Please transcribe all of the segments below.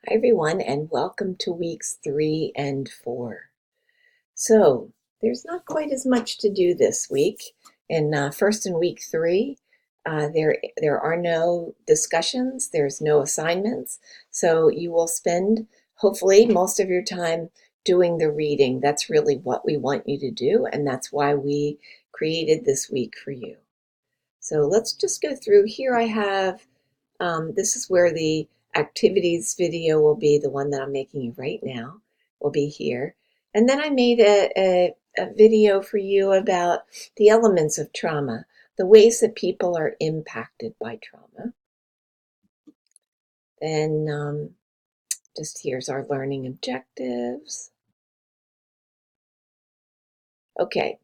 Hi everyone, and welcome to weeks 3 and 4. So there's not quite as much to do this week. First in week 3, there are no discussions, there's no assignments, so you will spend hopefully most of your time doing the reading. That's really what we want you to do, and that's why we created this week for you. So let's just go through. Here I have this is where the activities video will be, the one that I'm making you right now will be here. And then I made a video for you about the elements of trauma, the ways that people are impacted by trauma. Then just here's our learning objectives. Okay,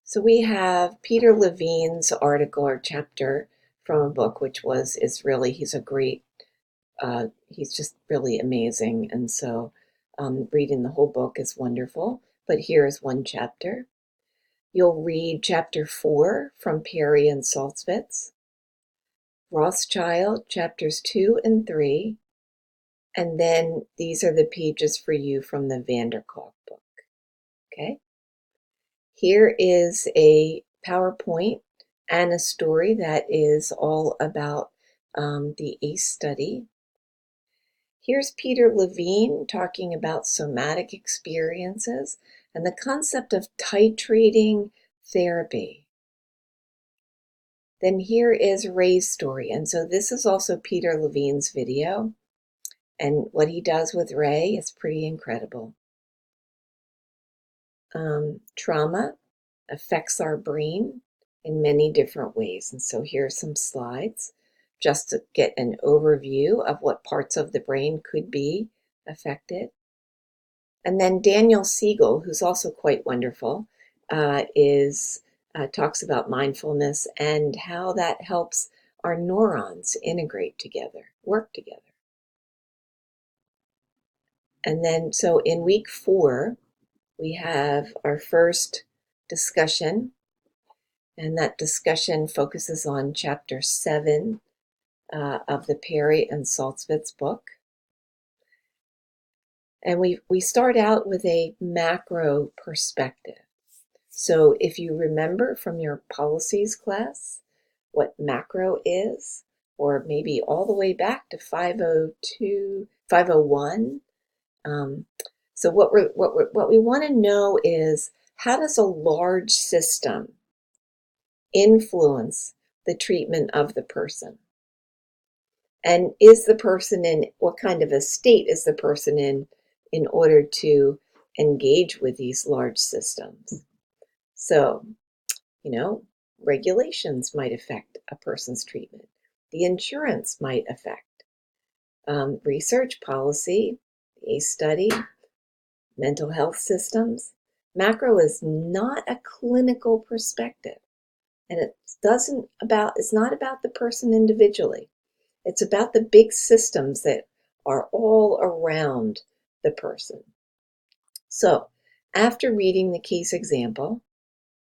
so we have Peter Levine's article or chapter from a book, he's a great he's just really amazing. And so reading the whole book is wonderful. But here is one chapter. You'll read chapter 4 from Perry and Salzwitz, Rothschild, chapters 2 and 3. And then these are the pages for you from the van der Kolk book. Okay. Here is a PowerPoint and a story that is all about the ACE study. Here's Peter Levine talking about somatic experiences and the concept of titrating therapy. Then here is Ray's story. And so this is also Peter Levine's video. And what he does with Ray is pretty incredible. Trauma affects our brain in many different ways. And so here are some slides just to get an overview of what parts of the brain could be affected. And then Daniel Siegel, who's also quite wonderful, talks about mindfulness and how that helps our neurons integrate together, work together. And then, so in week 4, we have our first discussion, and that discussion focuses on chapter 7 of the Perry and Salzwitz book. And we start out with a macro perspective. So if you remember from your policies class what macro is, or maybe all the way back to 502, 501. So what we want to know is, how does a large system influence the treatment of the person? And is the person what kind of a state is the person in order to engage with these large systems? So, regulations might affect a person's treatment. The insurance might affect research, policy, a study, mental health systems. Macro is not a clinical perspective, and it's not about the person individually. It's about the big systems that are all around the person. So, after reading the case example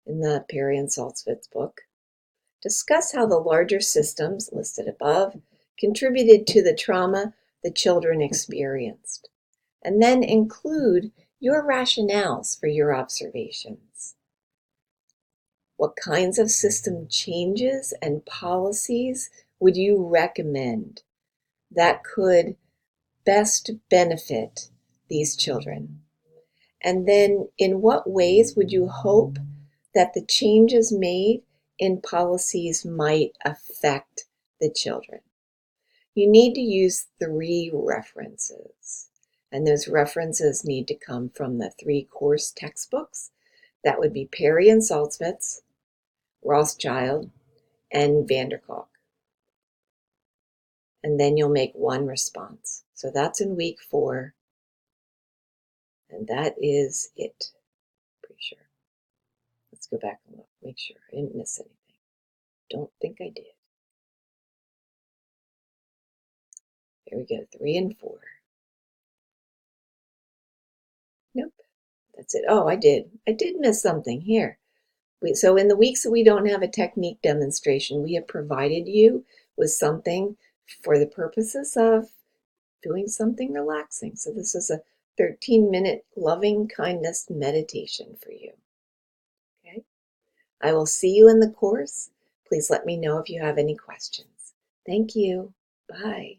in the Perry and Salzwitz book, discuss how the larger systems listed above contributed to the trauma the children experienced, and then include your rationales for your observations. What kinds of system changes and policies would you recommend that could best benefit these children? And then in what ways would you hope that the changes made in policies might affect the children? You need to use 3 references, and those references need to come from the 3 course textbooks. That would be Perry and Salzwitz, Rothschild, and van der Kolk. And then you'll make 1 response. So that's in week 4, and that is it. Pretty sure. Let's go back and look, make sure I didn't miss anything. Don't think I did. Here we go, 3 and 4. Nope, that's it. Oh, I did miss something here. So in the weeks that we don't have a technique demonstration, we have provided you with something for the purposes of doing something relaxing. So this is a 13-minute loving kindness meditation for you. Okay? I will see you in the course. Please let me know if you have any questions. Thank you. Bye.